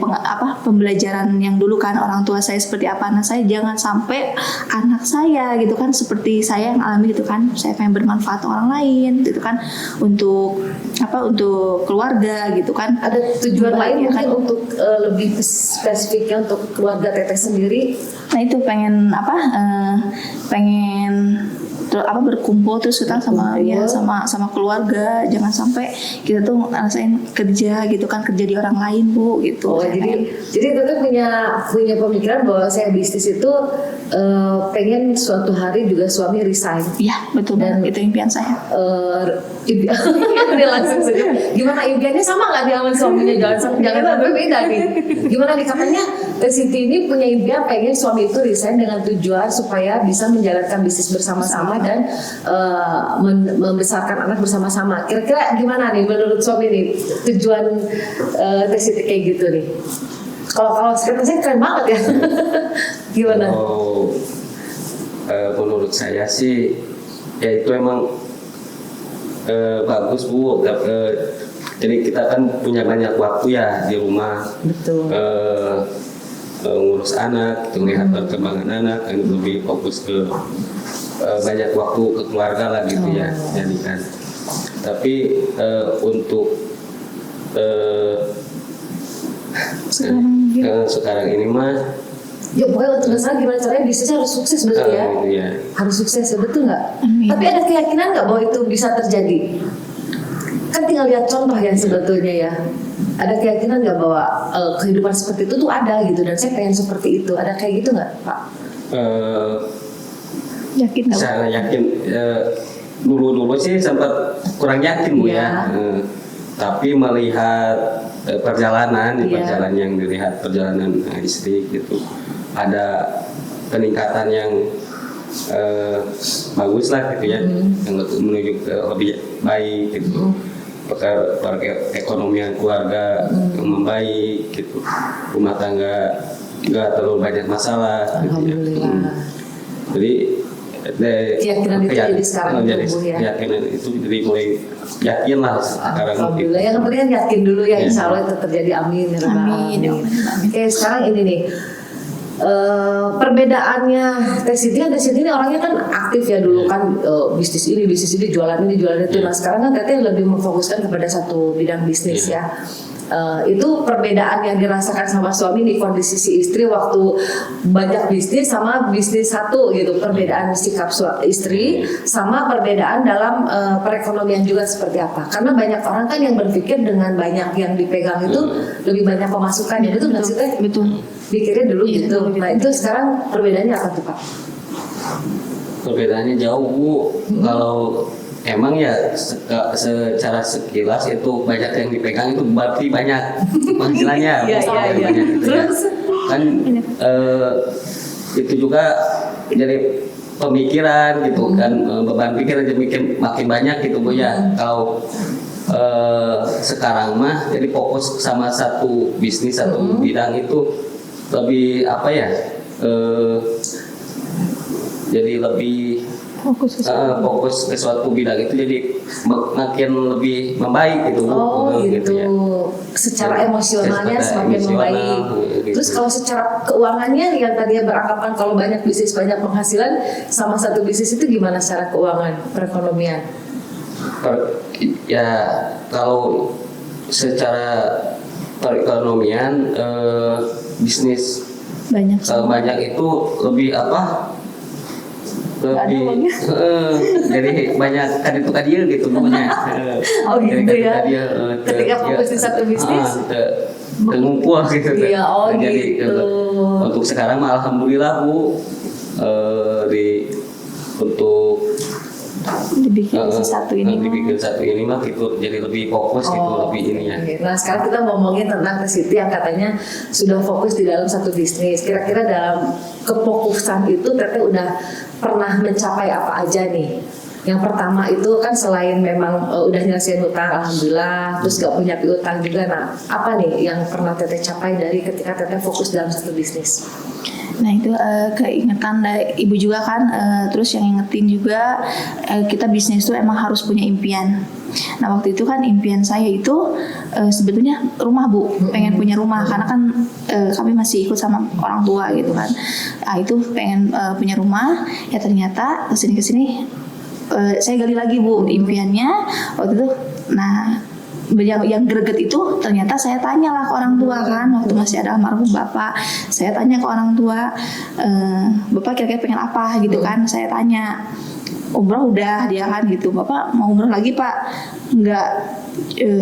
pembelajaran yang dulu kan orang tua saya seperti apa. Nah saya jangan sampai anak saya gitu kan seperti saya yang alami gitu kan. Saya pengen bermanfaat orang lain gitu kan, untuk keluarga gitu kan. Ada tujuan lain mungkin kan, untuk lebih spesifiknya untuk keluarga Teteh sendiri? Nah itu pengen berkumpul terus kita sama keluarga, jangan sampai kita tuh ngerasain kerja gitu kan, kerja di orang lain Bu gitu. Oh, jadi Teteh punya pemikiran bahwa saya bisnis itu pengen suatu hari juga suami resign. Iya betul, dan itu impian saya. Dia langsung saja. Gimana impiannya sama nggak dia sama suaminya? Jangan sampai beda nih. Gimana nih katanya Teh Siti ini punya impian pengen suami itu resign dengan tujuan supaya bisa menjalankan bisnis bersama-sama dan membesarkan anak bersama-sama. Kira-kira gimana nih menurut suami nih tujuan Teh Siti kayak gitu nih? Kalau sekarang saya keren banget ya. Gimana? Menurut saya sih ya itu emang bagus Bu. Jadi kita kan punya banyak waktu ya di rumah. Betul. Ngurus anak, melihat perkembangan anak, dan lebih fokus ke banyak waktu ke keluarga lah gitu ya. Jadi kan. Tapi untuk sekarang ini mah ya pokoknya untuk masalah gimana caranya bisnisnya harus sukses betul ya? Iya. Harus sukses ya, betul nggak? Tapi ada keyakinan nggak bahwa itu bisa terjadi? Kan tinggal lihat contoh ya sebetulnya ya. Ada keyakinan nggak bahwa kehidupan seperti itu tuh ada gitu, dan saya pengen seperti itu. Ada kayak gitu nggak Pak? Yakin nggak? Saya yakin. Dulu sih sempat kurang yakin Bu ya. Tapi melihat perjalanan yang dilihat perjalanan istri gitu, ada peningkatan yang bagus lah gitu ya, yang menuju ke lebih baik gitu, perekonomian keluarga yang membaik gitu, rumah tangga nggak terlalu banyak masalah gitu ya. Jadi keyakinan itu jadi sekarang tumbuh ya. Keyakinan itu jadi mulai yakin lah sekarang. Alhamdulillah. Yang penting kan yakin dulu ya, insya Allah itu terjadi. Amin. Amin. Oke, sekarang ini nih. Perbedaannya Teh Siti ini orangnya kan aktif ya dulu kan, bisnis ini jualan itu. Nah sekarang kan Teteh lebih memfokuskan kepada satu bidang bisnis ya. Itu perbedaan yang dirasakan sama suami di kondisi si istri waktu banyak bisnis sama bisnis satu gitu, perbedaan sikap istri sama perbedaan dalam perekonomian juga seperti apa, karena banyak orang kan yang berpikir dengan banyak yang dipegang itu lebih banyak pemasukan ya, betul nggak sih Teh? Betul. Pikirnya dulu gitu. Nah itu sekarang perbedaannya apa tuh Pak? Perbedaannya jauh Bu. Kalau emang ya secara sekilas itu banyak yang dipegang itu berarti banyak penghasilannya. Iya. Terus kan itu juga jadi pemikiran gitu kan, beban pikiran jadi makin banyak gitu Bu ya. Kalau sekarang mah jadi fokus sama satu bisnis, satu bidang itu lebih apa ya, jadi lebih fokus ke suatu bidang itu jadi makin lebih membaik gitu Bu. Oh gitu. ya. Secara emosionalnya Secara semakin emosional, membaik. gitu. Terus kalau secara keuangannya yang tadinya beranggapan kalau banyak bisnis banyak penghasilan, sama satu bisnis itu gimana secara keuangan, perekonomian? Ya kalau secara perekonomian bisnis banyak itu lebih apa? Lebih jadi banyak kadieu gitu pokoknya. Oh gitu ya. Ketika fokus di satu bisnis ngumpul gitu. Iya, oh Jadi gitu. untuk sekarang mah alhamdulillah Bu untuk dibikin satu ini dibikin satu ini mah gitu jadi lebih fokus gitu lebih ininya. Oke. Nah sekarang kita ngomongin tentang Teh Siti yang katanya sudah fokus di dalam satu bisnis. Kira-kira dalam kefokusan itu Teteh udah pernah mencapai apa aja nih? Yang pertama itu kan selain memang udah nyelesain hutang alhamdulillah, terus gak punya piutang juga. Nah apa nih yang pernah Teteh capai dari ketika Teteh fokus dalam satu bisnis? Nah itu keingetan dari ibu juga kan, terus yang ingetin juga kita bisnis tuh emang harus punya impian. Nah waktu itu kan impian saya itu sebetulnya rumah Bu, pengen punya rumah karena kan kami masih ikut sama orang tua gitu kan. Nah itu pengen punya rumah, ya ternyata kesini saya gali lagi Bu impiannya waktu itu. Nah yang greget itu ternyata saya tanyalah ke orang tua kan, waktu masih ada almarhum bapak, saya tanya ke orang tua, bapak kira-kira pengen apa gitu kan, saya tanya. Umroh udah dia kan gitu, bapak mau umroh lagi pak? Enggak.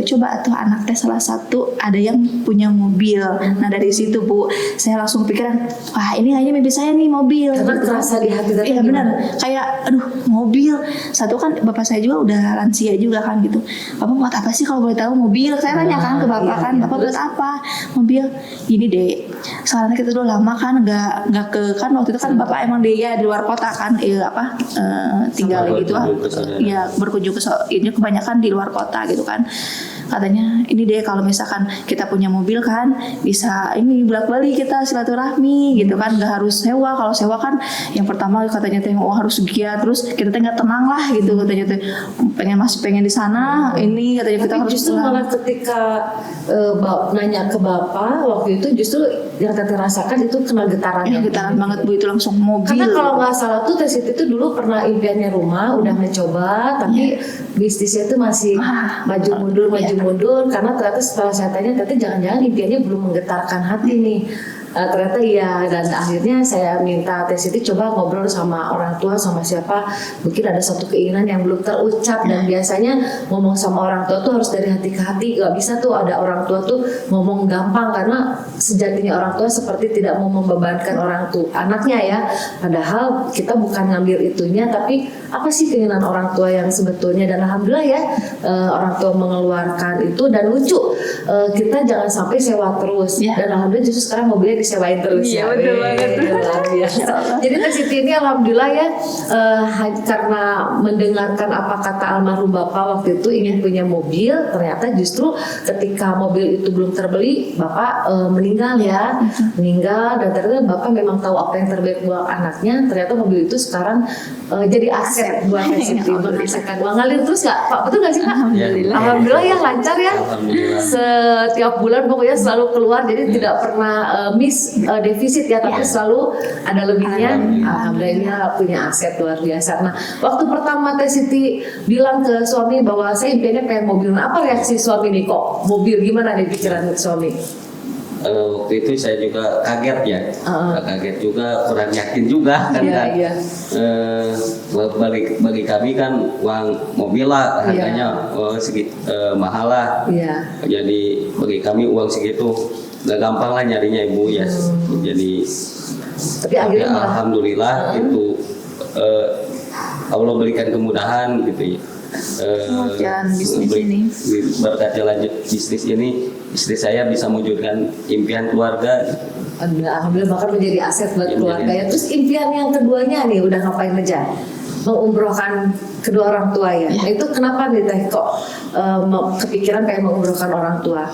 Coba tuh anak teh salah satu ada yang punya mobil. Nah dari situ Bu saya langsung pikiran, wah ini kayaknya mimpi saya nih mobil. Karena terasa di hati Teteh. Iya benar, kayak aduh mobil. Satu kan bapak saya juga udah lansia juga kan gitu. Bapak buat apa sih kalau boleh tahu mobil? Saya tanya kan ke bapak kan, bapak buat apa mobil? Gini deh, soalnya kita udah lama kan nggak ke kan waktu itu kan bapak emang dia di luar kota kan, tinggal gitu ya berkunjung ke ini kebanyakan di luar kota gitu kan. Katanya ini deh kalau misalkan kita punya mobil kan bisa ini bolak-balik kita silaturahmi gitu kan, nggak harus sewa. Kalau sewa kan yang pertama katanya teh harus giat, terus kita teh nggak tenang lah gitu katanya teh masih pengen di sana ini katanya kita harus justru malah ketika nanya ke bapak waktu itu justru yang Teteh rasakan itu kena getaran. Getaran banget Bu, itu langsung mobil. Karena kalau nggak salah tuh Teh Siti itu dulu pernah impiannya rumah, udah mencoba, tapi bisnisnya itu masih maju mundur karena ternyata setelah saya tanya Teteh jangan-jangan impiannya belum menggetarkan hati nih. Ternyata iya, dan akhirnya saya minta Teh Siti coba ngobrol sama orang tua, sama siapa, mungkin ada satu keinginan yang belum terucap. Dan biasanya ngomong sama orang tua tuh harus dari hati ke hati, gak bisa tuh ada orang tua tuh ngomong gampang, karena sejatinya orang tua seperti tidak mau membebankan orang tua anaknya ya, padahal kita bukan ngambil itunya, tapi apa sih keinginan orang tua yang sebetulnya. Dan alhamdulillah ya orang tua mengeluarkan itu, dan lucu kita jangan sampai sewa terus, dan alhamdulillah justru sekarang mobilnya disewain terus. Iya betul banget. Jadi Teh Siti ini alhamdulillah ya karena mendengarkan apa kata almarhum bapak waktu itu ingin punya mobil, ternyata justru ketika mobil itu belum terbeli bapak meninggal dan ternyata bapak memang tahu apa yang terbaik buat anaknya. Ternyata mobil itu sekarang jadi aset buat Teh Siti, menghasilkan uang. Ngalir terus nggak Pak? Betul nggak sih Pak? Alhamdulillah ya lancar ya. Setiap bulan pokoknya selalu keluar, jadi tidak pernah miss defisit ya, tapi selalu ada lebihnya. Alhamdulillah punya aset luar biasa. Nah waktu pertama Teh Siti bilang ke suami bahwa saya impiannya pengen mobil, nah, apa reaksi suami nih, kok mobil, gimana nih pikiran suami? Waktu itu saya juga kaget ya, kaget juga, kurang yakin juga kan. Bagi kami kan uang mobil lah harganya mahal lah. Jadi bagi kami uang segitu nggak gampang lah nyarinya Ibu ya. Jadi tapi akhirnya alhamdulillah itu Allah berikan kemudahan gitu ya. Jalan bisnis ini. Berkat jalan bisnis ini, istri saya bisa mewujudkan impian keluarga. Alhamdulillah bahkan menjadi aset buat keluarga ya. Terus impian yang keduanya nih udah ngapain aja? Mengumrohkan kedua orang tua ya. Nah, itu kenapa nih Teh kok kepikiran pengen mengumrohkan orang tua?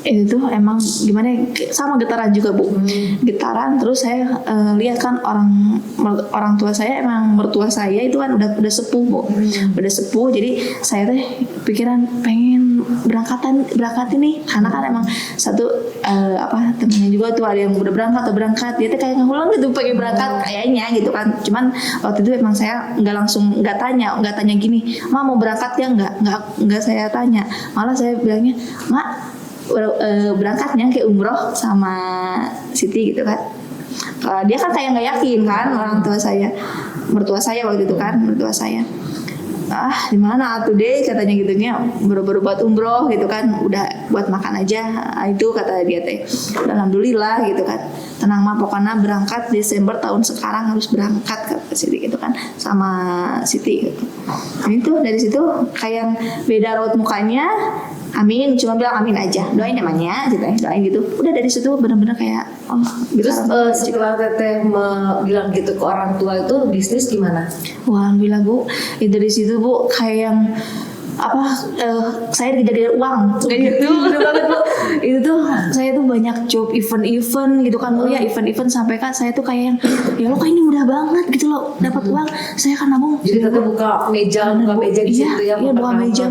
itu tuh emang gimana ya, sama getaran juga Bu. Getaran, terus saya lihat kan orang tua saya, emang mertua saya itu kan udah sepuh Bu. Udah sepuh, jadi saya teh pikiran pengen berangkat ini karena kan emang satu temennya juga tuh ada yang udah berangkat dia tuh kayak ngulang gitu pengen berangkat kayaknya gitu kan. Cuman waktu itu emang saya nggak tanya gini, "Ma mau berangkat ya?" Nggak saya tanya, malah saya bilangnya, "Mak, berangkatnya ke umroh sama Siti," gitu kan. Dia kan kayak nggak yakin kan, mertua saya waktu itu kan, mertua saya, "Ah, di mana atuh deh," katanya gitunya, "baru-baru buat umroh gitu kan, udah buat makan aja." Itu kata dia teh. Alhamdulillah gitu kan. Tenang mah, pokoknya berangkat Desember tahun sekarang harus berangkat kata Siti gitu kan, sama Siti gitu. Itu dari situ kayak beda raut mukanya. Amin, cuma bilang amin aja, doain namanya gitu ya, doain gitu. Udah dari situ benar-benar kayak Terus setelah teteh bilang gitu ke orang tua itu bisnis gimana? wah, alhamdulillah Bu, itu dari situ Bu kayak yang saya dikejar uang kayak gitu. Bener banget Bu, itu tuh saya tuh banyak job event gitu kan Bu ya, event sampai kan saya tuh kayak yang ya lo ini mudah banget gitu loh dapat uang. Saya kan nabung, Jadi teteh buka meja di situ ya? iya buka meja,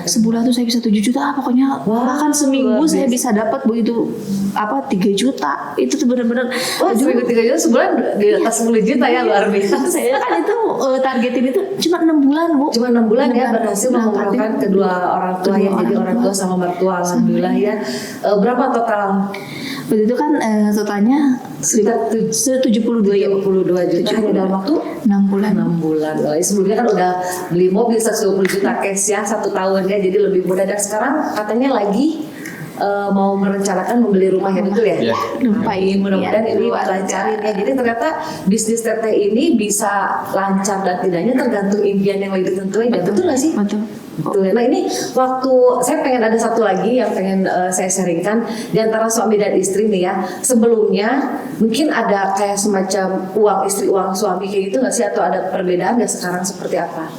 sebulan tuh saya bisa 7 juta pokoknya. Bahkan seminggu saya bisa dapat Bu itu 3 juta. Itu tuh bener-bener seminggu 3 juta, sebulan di atas 10 juta ya, luar biasa. saya kan itu targetin itu cuma 6 bulan Bu, Cuma 6 bulan ya berhasil mengumrohkan kedua orang tua yang jadi orang tua sama mertua, alhamdulillah ya. Berapa total? Waktu itu kan totalnya Sekitar 72 ya Bu. 72 juta hanya dalam waktu 6 bulan. 6 bulan. Sebelumnya kan udah beli mobil 120 juta cash ya 1 tahun ya, jadi lebih mudah. Dan sekarang katanya lagi mau merencanakan membeli rumah yang itu ya. Lupain, Mudah-mudahan ya, ini lancarin ya. Jadi ternyata bisnis teteh ini bisa lancar dan tidaknya tergantung impian yang lagi ditentuin. Betul nggak sih? Betul. Betul. Nah ini waktu saya pengen ada satu lagi yang pengen saya sharingkan di antara suami dan istri nih ya. Sebelumnya mungkin ada kayak semacam uang istri uang suami kayak gitu nggak sih, atau ada perbedaan nggak sekarang seperti apa?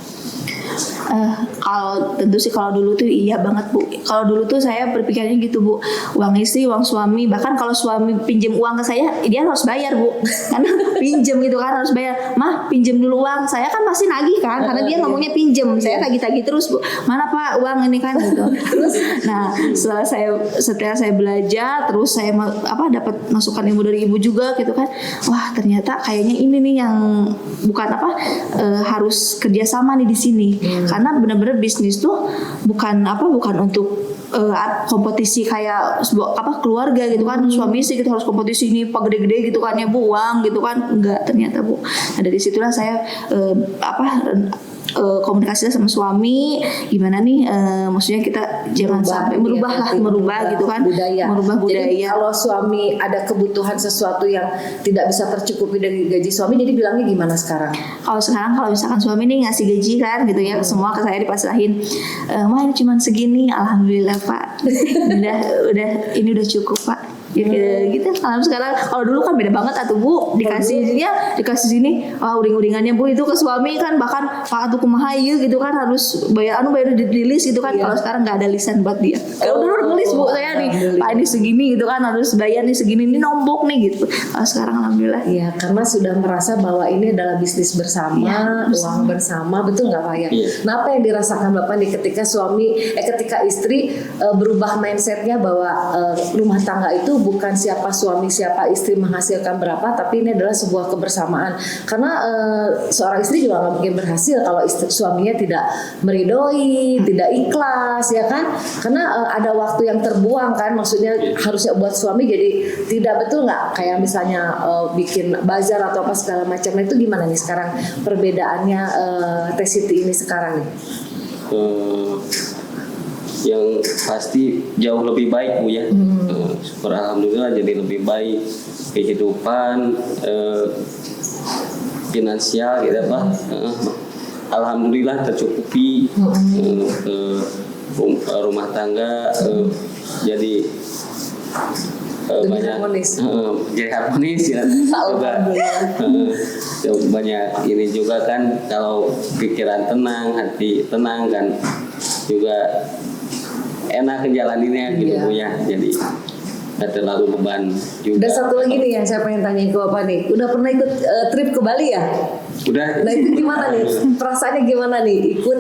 Kalau tentu sih kalau dulu tuh iya banget Bu. Kalau dulu tuh saya berpikirnya gitu Bu, uang istri, uang suami, bahkan kalau suami pinjem uang ke saya, dia harus bayar Bu, karena pinjem gitu kan harus bayar. "Mah, pinjem dulu uang," saya kan pasti nagih kan, karena dia ngomongnya pinjem, saya tagih-tagih terus Bu. "Mana Pak uang ini kan?" gitu. Terus, nah setelah saya belajar, terus saya dapat masukan ilmu dari ibu juga gitu kan. Wah ternyata kayaknya ini nih yang bukan harus kerjasama nih di sini. Karena benar-benar bisnis tuh bukan untuk kompetisi kayak keluarga gitu kan, suami istri kita harus kompetisi ini gede-gede gitu kan ya Bu, uang gitu kan, enggak ternyata Bu. Nah dari situlah saya komunikasi sama suami gimana nih, maksudnya kita jangan sampai merubah gitu kan, merubah budaya. Jadi kalau suami ada kebutuhan sesuatu yang tidak bisa tercukupi dari gaji suami, jadi bilangnya gimana sekarang? Kalau misalkan suami nih ngasih gaji kan gitu ya, semua ke saya dipasrahin, "Mah ini cuma segini," alhamdulillah Pak, udah ini udah cukup Pak. Gitu. Sekarang kalau dulu kan beda banget atuh Bu, dikasih sini uring-uringannya Bu itu ke suami kan, bahkan Pak atuh kumaha ieu gitu kan harus bayar di list gitu kan. Kalau sekarang nggak ada lisan buat dia. Kalau dulu nulis Bu, saya nih Pak ini segini gitu kan, harus bayar nih segini, ini nombok nih gitu. Kalau sekarang alhamdulillah. Iya, karena sudah merasa bahwa ini adalah bisnis bersama, uang bersama, betul nggak Pak ya? Nah apa yang dirasakan Bapak nih ketika ketika istri berubah mindsetnya bahwa rumah tangga itu bukan siapa suami siapa istri menghasilkan berapa, tapi ini adalah sebuah kebersamaan. Karena seorang istri juga nggak mungkin berhasil kalau suaminya tidak meridoi, tidak ikhlas ya kan? Karena ada waktu yang terbuang kan, maksudnya harusnya buat suami jadi tidak, betul nggak? Kayak misalnya bikin bazar atau apa segala macam, itu gimana nih sekarang perbedaannya Teh Siti ini sekarang nih? Yang pasti jauh lebih baik Bu ya. Syukur alhamdulillah jadi lebih baik kehidupan finansial gitu Pak. Alhamdulillah tercukupi rumah tangga, jadi banyak jadi harmonis ya. Banyak ini juga kan, kalau pikiran tenang, hati tenang kan juga enak ngejalaninnya gitu Iya. Bu ya. Jadi nggak terlalu beban juga. Dan satu lagi nih yang saya pengen tanyain ke Bapak nih, udah pernah ikut trip ke Bali ya? Udah. Nah itu gimana nih? Perasaannya gimana nih ikut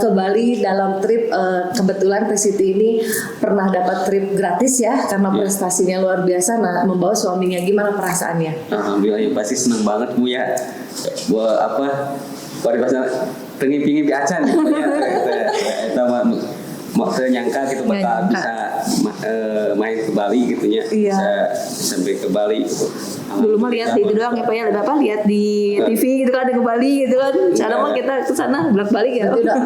ke Bali dalam trip? Kebetulan Teh Siti ini pernah dapat trip gratis ya karena Iya. prestasinya luar biasa. Nah membawa suaminya, gimana perasaannya? Alhamdulillah ya pasti senang banget Bu ya. Buat apa? Bari bahasa tengi-pingi acan eta mau nyangka gitu bakal Nggak bisa main ke Bali gitu ya. Iya. Bisa sampai ke Bali gitu. Dulu mah lihat di itu doang ya Pak ya, Bapak lihat di TV gitu kan, ada ke Bali gitu kan. Sekarang mah kita ke sana bolak-balik ya. Berarti udah,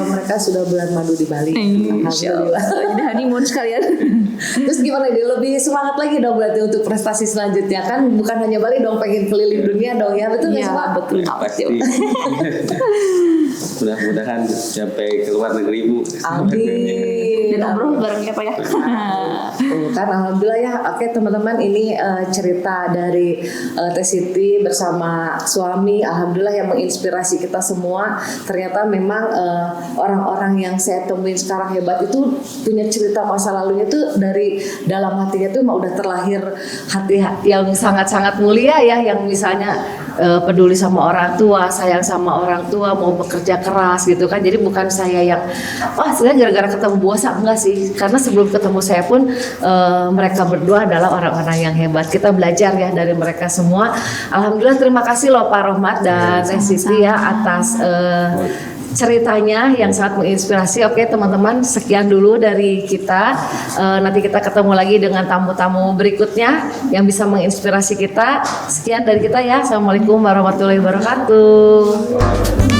mereka sudah bulan madu di Bali. Alhamdulillah. Jadi honeymoon sekalian. Terus gimana nih? Lebih semangat lagi dong berarti untuk prestasi selanjutnya kan? Bukan hanya Bali dong, pengen keliling dunia dong ya, betul nggak sih Iya, Pak? betul. Pasti. Mudah-mudahan sampai ke luar negeri Bu. Amin. Dan ngobrol bareng ya Pak ya. Kan alhamdulillah ya. Oke teman-teman, ini cerita dari Teh Siti bersama suami, alhamdulillah yang menginspirasi kita semua. Ternyata memang orang-orang yang saya temuin sekarang hebat itu punya cerita masa lalunya tuh dari dalam hatinya tuh udah terlahir hati yang sangat-sangat mulia ya, yang misalnya peduli sama orang tua, sayang sama orang tua, mau bekerja keras gitu kan. Jadi bukan saya yang wah sebenarnya gara-gara ketemu bosa, enggak sih, karena sebelum ketemu saya pun mereka berdua adalah orang-orang yang hebat. Kita belajar ya dari mereka semua. Alhamdulillah, terima kasih loh Pak Rohmat dan Teh Siti ya atas ceritanya yang sangat menginspirasi. Oke teman-teman, sekian dulu dari kita. Nanti kita ketemu lagi dengan tamu-tamu berikutnya yang bisa menginspirasi kita. Sekian dari kita ya. Assalamualaikum warahmatullahi wabarakatuh.